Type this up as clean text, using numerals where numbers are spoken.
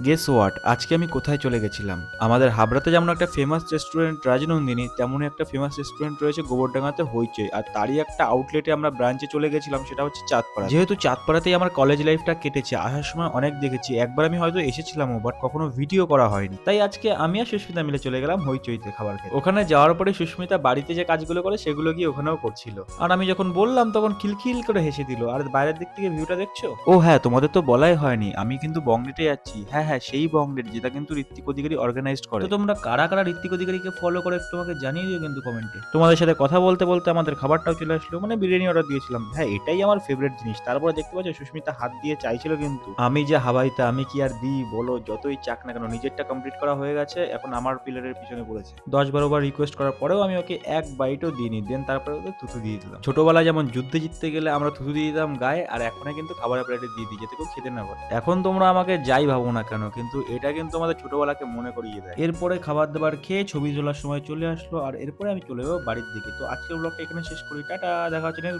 Guess what, আজকে আমি কোথায় চলে গেছিলাম? আমাদের হাবড়াতে যেমন একটা ফেমাস রেস্টুরেন্ট রাজনন্দিনী, তেমনই একটা ফেমাস রেস্টুরেন্ট রয়েছে গোবরডাঙ্গাতে হইচই। আর তারই একটা আউটলেটে আমরা ব্রাঞ্চে চলে গেছিলাম, সেটা হচ্ছে চাঁদপাড়া। যেহেতু চাঁদপাড়াতেই আমার কলেজ লাইফটা কেটেছে, আসার সময় অনেক দেখেছি। একবার আমি হয়তো এসেছিলামও, বাট কখনো ভিডিও করা হয়নি। তাই আজকে আমি আর সুস্মিতা মিলে চলে গেলাম হইচইতে খাবার খেতে। ওখানে যাওয়ার পরে সুস্মিতা বাড়িতে যে কাজগুলো করে সেগুলো গিয়ে ওখানেও করছিল। আর আমি যখন বললাম তখন খিলখিল করে হেসে দিল। আর বাইরের দিক থেকে ভিউটা দেখছো? ও হ্যাঁ, তোমাদের তো বলাই হয়নি, আমি কিন্তু বংডেটে যাচ্ছি। হ্যাঁ হ্যাঁ, সেই বংডেট যেটা কিন্তু ঋত্বিক অধিকারী অর্গানাইজড করে। তো তোমরা কারা কারা ঋত্বিক অধিকারীকে ফলো করে একটু আমাকে জানিয়ে দিও কিন্তু কমেন্টে। তোমাদের সাথে কথা বলতে বলতে আমাদের খাবারটাও চলে আসলো, মানে বিরিয়ানি অর্ডার দিয়েছিলাম। হ্যাঁ, এটাই আমার ফেভারিট জিনিস। তারপরে দেখতে পাচ্ছ সুস্মিতা হাত দিয়ে চাইছিল, কিন্তু আমি যে হাবাইতা, আমি কি আর দিই বলো? যতই চাক না কেন, নিজেরটা কমপ্লিট করা হয়ে গেছে, এখন আমার প্লেটের পিছনে পড়েছে। 10-12 বার রিকোয়েস্ট করার পরেও আমি ওকে এক বাইটও দিইনি। দেন তারপরে ওকে থুতু দিয়ে দিলাম। ছোটবেলায় যেমন যুদ্ধে জিততে গেলে আমরা থুতু দিয়ে দিতাম গায়ে, আর এখন কিন্তু খাবারের প্লেটে দিয়ে দিই যাতে কেউ খেতে না পারে। এখন তোমরা আমাকে যাই ভাবো না কেন, কিন্তু এটা কিন্তু আমাদের ছোটবেলাকে মনে করিয়ে দেয়। এরপরে খাবার দাবার খেয়ে ছবি তোলার সময় চলে আসলো, আর এরপরে আমি চলে যাবো বাড়ির দিকে। তো আজকের ব্লগটা এখানে শেষ করি। টাটা, দেখা হচ্ছে next